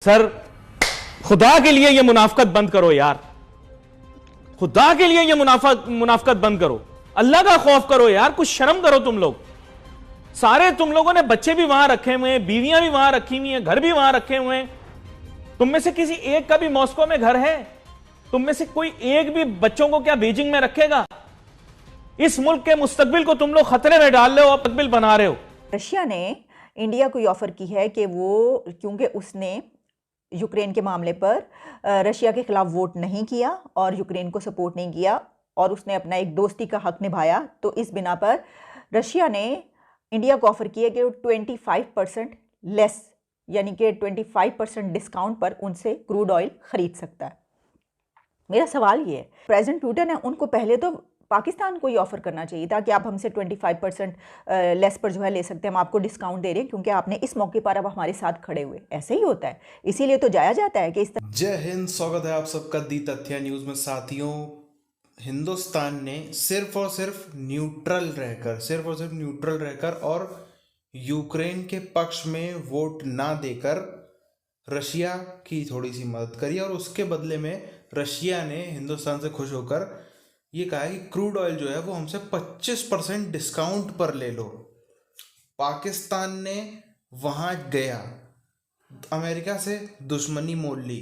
Sir, खुदा के लिए ये मुनाफकत बंद करो यार। खुदा के लिए ये मुनाफकत बंद करो। अल्लाह का खौफ करो यार, कुछ शर्म करो तुम लोग। सारे तुम लोगों ने बच्चे भी वहां रखे हुए हैं, बीवियां भी वहां रखी हुई हैं, घर भी वहां रखे हुए हैं। तुम में से किसी एक का भी मॉस्को में घर है? तुम में से कोई एक भी बच्चों को क्या बीजिंग में रखेगा? इस मुल्क के मुस्तकबिल को तुम लोग खतरे में डाल रहे हो और मुस्तकबिल बना रहे हो। रशिया ने इंडिया को ये ऑफर की है कि वो, क्योंकि उसने यूक्रेन के मामले पर रशिया के खिलाफ वोट नहीं किया और यूक्रेन को सपोर्ट नहीं किया और उसने अपना एक दोस्ती का हक निभाया, तो इस बिना पर रशिया ने इंडिया को ऑफर किया कि वो 25% लेस, यानी कि 25% डिस्काउंट पर उनसे क्रूड ऑयल खरीद सकता है। मेरा सवाल ये है, प्रेसिडेंट पुतिन है, उनको पहले तो पाकिस्तान को ही ऑफर करना चाहिए था कि आप हमसे 25% लेस पर जो है ले सकते हैं, हम आपको डिस्काउंट दे रहे हैं क्योंकि आपने इस मौके पर अब हमारे साथ खड़े हुए। ऐसे ही होता है, इसीलिए तो जाया जाता है कि इस तरह। जय हिंद, स्वागत है आप सबका दी तथ्य न्यूज में। साथियों, हिंदुस्तान ने सिर्फ और सिर्फ न्यूट्रल रहकर और यूक्रेन के पक्ष में वोट ना देकर रशिया की थोड़ी सी मदद करी और उसके बदले में रशिया ने हिंदुस्तान से खुश होकर ये कहा है कि क्रूड ऑयल जो है वो हमसे 25% डिस्काउंट पर ले लो। पाकिस्तान ने वहाँ गया, अमेरिका से दुश्मनी मोल ली,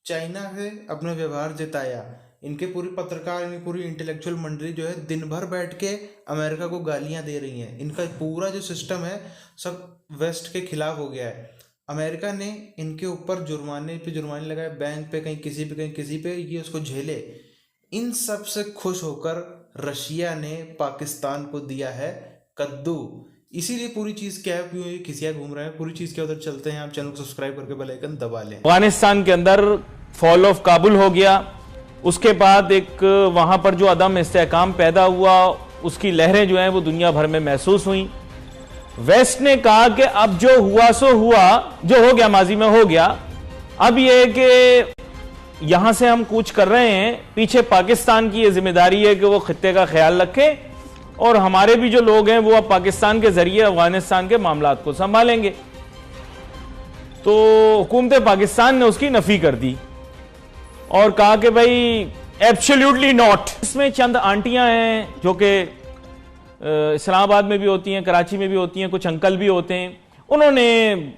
चाइना से अपना व्यवहार जताया। इनके पूरी पत्रकार, इनकी पूरी इंटेलेक्चुअल मंडली जो है दिन भर बैठ के अमेरिका को गालियां दे रही हैं। इनका पूरा जो सिस्टम है सब वेस्ट के खिलाफ हो गया है। अमेरिका ने इनके ऊपर जुर्माने पे जुर्माने लगाए, बैंक पे, कहीं किसी पे, ये उसको झेले। इन सब से खुश होकर रशिया ने पाकिस्तान को दिया है कद्दू। इसीलिए पूरी चीज क्या है, क्यों ये खिसिया घूम रहे हैं, पूरी चीज क्या, उधर चलते हैं। आप चैनल को सब्सक्राइब करके बेल आइकन दबा लें। अफगानिस्तान के अंदर फॉल ऑफ काबुल हो गया, उसके बाद एक वहां पर जो अदम इस्तेहकाम पैदा हुआ, उसकी लहरें जो हैं वो दुनिया भर में महसूस हुई। वेस्ट ने कहा कि अब जो हुआ सो हुआ, जो हो गया माजी में हो गया, अब ये कि यहां से हम कूच कर रहे हैं, पीछे पाकिस्तान की ये जिम्मेदारी है कि वो खित्ते का ख्याल रखे और हमारे भी जो लोग हैं वो अब पाकिस्तान के जरिए अफगानिस्तान के मामलात को संभालेंगे। तो हुकूमत पाकिस्तान ने उसकी नफी कर दी और कहा कि भाई एब्सोल्युटली नॉट। इसमें चंद आंटियां हैं जो कि इस्लामाबाद में भी होती हैं, कराची में भी होती हैं, कुछ अंकल भी होते हैं, उन्होंने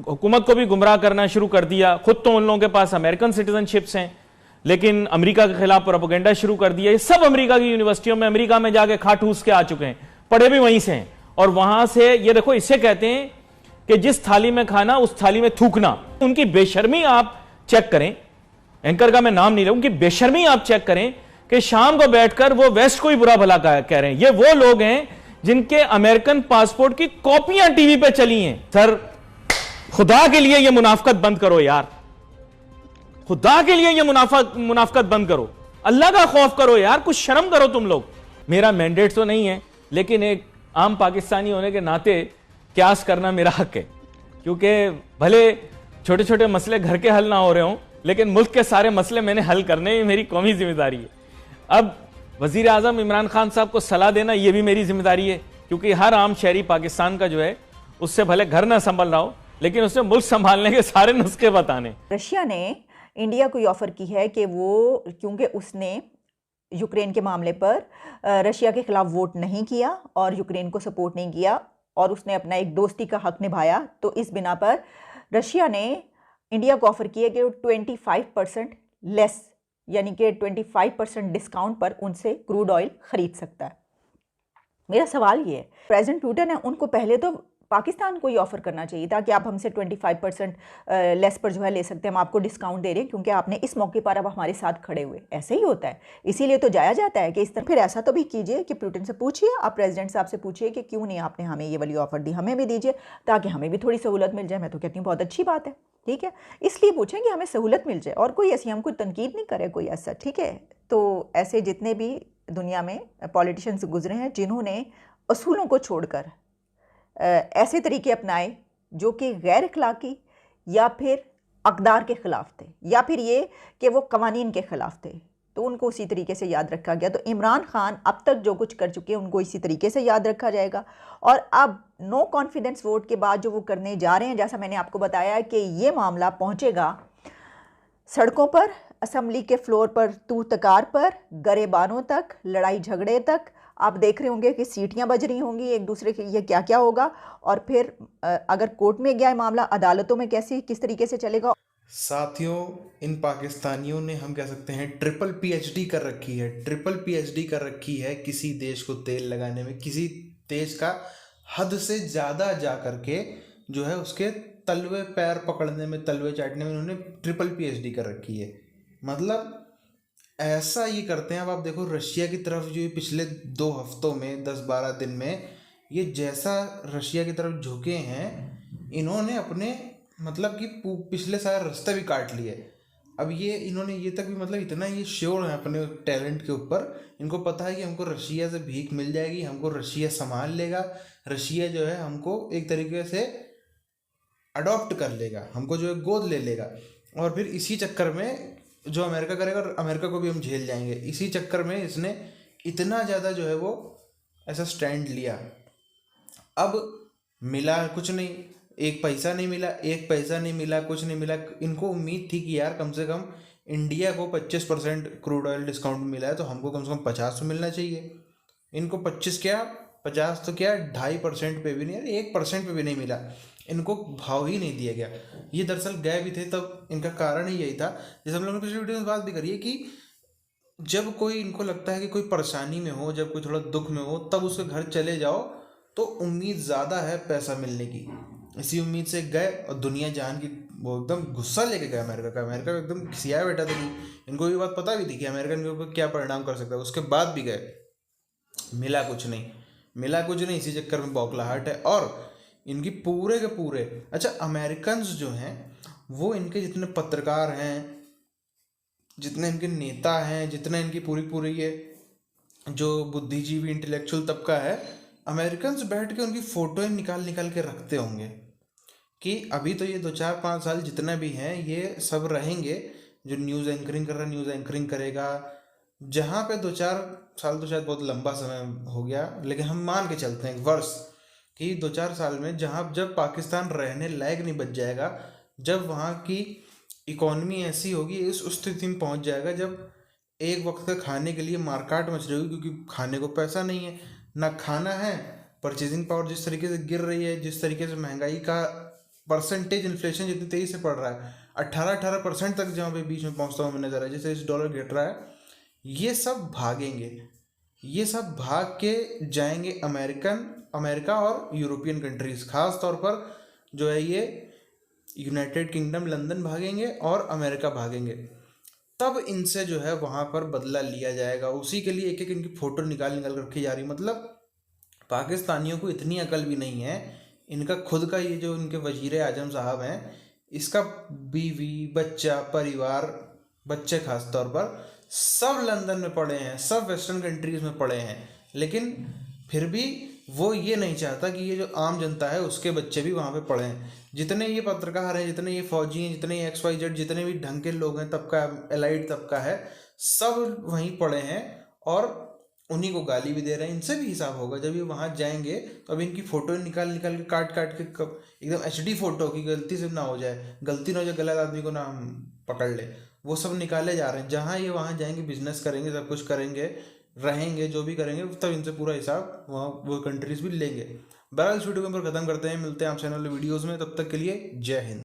हुकूमत को भी गुमराह करना शुरू कर दिया। खुद तो उन लोगों के पास अमेरिकन सिटीजनशिप्स हैं, लेकिन अमेरिका के खिलाफ प्रोपेगेंडा शुरू कर दिया। ये सब अमेरिका की यूनिवर्सिटियों में, अमेरिका में जाके खा ठूस के आ चुके हैं, पढ़े भी वहीं से हैं। और वहां से ये देखो, इसे कहते हैं कि जिस थाली में खाना उस थाली में थूकना। उनकी बेशर्मी आप चेक करें, एंकर का मैं नाम नहीं लूं, उनकी बेशर्मी आप चेक करें कि शाम को बैठकर वो वेस्ट को ही बुरा भला कह रहे हैं। ये वो लोग हैं जिनके अमेरिकन पासपोर्ट की कॉपियां टीवी पे चली हैं। सर, खुदा के लिए ये मुनाफकत बंद करो यार। खुदा के लिए ये मुनाफकत बंद करो। अल्लाह का खौफ करो यार, कुछ शर्म करो तुम लोग। मेरा मैंडेट तो नहीं है, लेकिन एक आम पाकिस्तानी होने के नाते क्यास करना मेरा हक है, क्योंकि भले छोटे छोटे मसले घर के हल ना हो रहे हों, लेकिन मुल्क के सारे मसले मैंने हल करने, ये मेरी कौमी जिम्मेदारी है। अब वजीर आजम इमरान खान साहब को सलाह देना ये भी मेरी जिम्मेदारी है, क्योंकि हर आम शहरी पाकिस्तान का जो है उससे भले घर ना संभल रहा हो, लेकिन उससे मुल्क संभालने के सारे नुस्खे बताने। रशिया ने इंडिया को ये ऑफर की है कि वो, क्योंकि उसने यूक्रेन के मामले पर रशिया के खिलाफ वोट नहीं किया और यूक्रेन को सपोर्ट नहीं किया और उसने अपना एक दोस्ती का हक निभाया, तो इस बिना पर रशिया ने इंडिया को ऑफर किया कि वो 25% लेस, यानी कि 25% डिस्काउंट पर उनसे क्रूड ऑयल खरीद सकता है। मेरा सवाल ये है, प्रेसिडेंट पुतिन है, उनको पहले तो पाकिस्तान को ही ऑफर करना चाहिए था कि आप हमसे 25% लेस पर जो है ले सकते हैं, हम आपको डिस्काउंट दे रहे हैं क्योंकि आपने इस मौके पर अब हमारे साथ खड़े हुए। ऐसे ही होता है, इसीलिए तो जाया जाता है कि इस तरह। फिर ऐसा तो भी कीजिए कि पुतिन से पूछिए, आप प्रेसिडेंट साहब से पूछिए कि क्यों नहीं आपने हमें ये वाली ऑफर दी, हमें भी दीजिए ताकि हमें भी थोड़ी सहूलत मिल जाए। मैं तो कहती हूँ बहुत अच्छी बात है, ठीक है, इसलिए पूछें कि हमें सहूलत मिल जाए और कोई ऐसी हमको तनकीद नहीं करे कोई ऐसा, ठीक है। तो ऐसे जितने भी दुनिया में पॉलिटिशियंस गुजरे हैं जिन्होंने असूलों को छोड़कर ऐसे तरीके अपनाए जो कि गैर अखलाकी या फिर अक़दार के ख़िलाफ़ थे, या फिर ये कि वो कवानीन के ख़िलाफ़ थे, तो उनको उसी तरीके से याद रखा गया। तो इमरान खान अब तक जो कुछ कर चुके हैं उनको इसी तरीके से याद रखा जाएगा। और अब नो कॉन्फिडेंस वोट के बाद जो वो करने जा रहे हैं, जैसा मैंने आपको बताया कि ये मामला पहुंचेगा सड़कों पर, असेंबली के फ्लोर पर, तू तकार पर, गरेबानों तक, लड़ाई झगड़े तक। आप देख रहे होंगे कि सीटियां बज रही होंगी एक दूसरे की, ये क्या क्या होगा। और फिर अगर कोर्ट में गया है मामला, अदालतों में किस तरीके से चलेगा। साथियों, इन पाकिस्तानियों ने, हम कह सकते हैं, ट्रिपल पीएचडी कर रखी है। ट्रिपल पीएचडी कर रखी है किसी देश को तेल लगाने में, किसी देश का हद से ज़्यादा जा करके जो है उसके तलवे पैर पकड़ने में, तलवे चाटने में इन्होंने ट्रिपल पीएचडी कर रखी है। मतलब ऐसा ये करते हैं। अब आप देखो रशिया की तरफ जो ये पिछले 2 हफ्तों में, 10-12 दिन में, ये जैसा रशिया की तरफ झुके हैं, इन्होंने अपने मतलब कि पिछले सारे रास्ते भी काट लिए। अब ये इन्होंने ये तक भी, मतलब इतना ये श्योर है अपने टैलेंट के ऊपर, इनको पता है कि हमको रशिया से भीख मिल जाएगी, हमको रशिया संभाल लेगा, रशिया जो है हमको एक तरीके से अडॉप्ट कर लेगा, हमको जो है गोद ले लेगा। और फिर इसी चक्कर में जो अमेरिका करेगा, और अमेरिका को भी हम झेल जाएंगे। इसी चक्कर में इसने इतना ज़्यादा जो है वो ऐसा स्टैंड लिया। अब मिला कुछ नहीं, एक पैसा नहीं मिला, कुछ नहीं मिला। इनको उम्मीद थी कि यार कम से कम इंडिया को 25% क्रूड ऑयल डिस्काउंट मिला है, तो हमको कम से कम 50 तो मिलना चाहिए। इनको 25 क्या, 50 तो क्या, 2.5% पे भी नहीं, 1% पे भी नहीं मिला। इनको भाव ही नहीं दिया गया। ये दरअसल गए भी थे तब इनका कारण ही यही था, जैसे हम लोगों ने पिछले वीडियो में बात भी करी है, कि जब कोई इनको लगता है कि कोई परेशानी में हो, जब कोई थोड़ा दुख में हो, तब उसके घर चले जाओ तो उम्मीद ज़्यादा है पैसा मिलने की। इसी उम्मीद से गए और दुनिया जहान की वो एकदम गुस्सा लेके गए अमेरिका का। अमेरिका एकदम खिसिया बैठा था कि इनको ये बात पता भी थी कि अमेरिका इनके ऊपर क्या परिणाम कर सकता है। उसके बाद भी गए, मिला कुछ नहीं। इसी चक्कर में बौखलाहट है। और इनकी पूरे के पूरे, अच्छा, अमेरिकन्स जो हैं वो, इनके जितने पत्रकार हैं, जितने इनके नेता हैं, जितने इनकी पूरी ये जो बुद्धिजीवी इंटेलेक्चुअल तबका है, अमेरिकन्स बैठ के उनकी फ़ोटो निकाल के रखते होंगे कि अभी तो ये 2-4-5 साल जितना भी हैं ये सब रहेंगे। जो न्यूज़ एंकरिंग कर रहा है, न्यूज़ एंकरिंग करेगा। जहाँ पे 2-4 साल तो शायद बहुत लंबा समय हो गया, लेकिन हम मान के चलते हैं वर्ष, कि 2-4 साल में जब पाकिस्तान रहने लायक नहीं बच जाएगा, जब वहाँ की इकॉनमी ऐसी होगी, इस स्थिति में पहुँच जाएगा जब एक वक्त का खाने के लिए मारकाट मच रही होगी, क्योंकि खाने को पैसा नहीं है, ना खाना है, परचेजिंग पावर जिस तरीके से गिर रही है, जिस तरीके से महंगाई का परसेंटेज, इन्फ्लेशन जितनी तेज़ी से बढ़ रहा है, 18% तक जहाँ पे बीच में पहुँचता हुआ हमें नजर है, जैसे इस डॉलर गिर रहा है। ये सब भागेंगे, ये सब भाग के जाएंगे अमेरिका और यूरोपियन कंट्रीज़, खास तौर पर जो है ये यूनाइटेड किंगडम, लंदन भागेंगे और अमेरिका भागेंगे। तब इनसे जो है वहाँ पर बदला लिया जाएगा। उसी के लिए एक एक इनकी फ़ोटो निकाल कर रखी जा रही। मतलब पाकिस्तानियों को इतनी अकल भी नहीं है। इनका खुद का ये जो इनके वज़ीर आज़म साहब हैं, इसका बीवी, बच्चा, परिवार, बच्चे खास तौर पर सब लंदन में पढ़े हैं, सब वेस्टर्न कंट्रीज़ में पढ़े हैं, लेकिन फिर भी वो ये नहीं चाहता कि ये जो आम जनता है उसके बच्चे भी वहाँ पे पढ़ें। जितने ये पत्रकार हैं, जितने ये फौजी हैं, जितने ये XYZ, जितने भी ढंग के लोग हैं, तबका, एलाइट तबका है, सब वहीं पढ़े हैं और उन्हीं को गाली भी दे रहे हैं। इनसे भी हिसाब होगा जब ये वहाँ जाएंगे। तो अब इनकी फ़ोटो निकाल के काट के एकदम HD फ़ोटो की, गलती से ना हो जाए, गलत आदमी को ना हम पकड़ ले, वो सब निकाले जा रहे हैं। जहाँ ये वहाँ जाएंगे, बिजनेस करेंगे, सब कुछ करेंगे, रहेंगे, जो भी करेंगे, तब इनसे पूरा हिसाब वहाँ वो कंट्रीज़ भी लेंगे। बहरहाल इस वीडियो के ऊपर ख़त्म करते हैं, मिलते हैं आपसे आने वाले वीडियोज़ में। तब तक के लिए जय हिंद।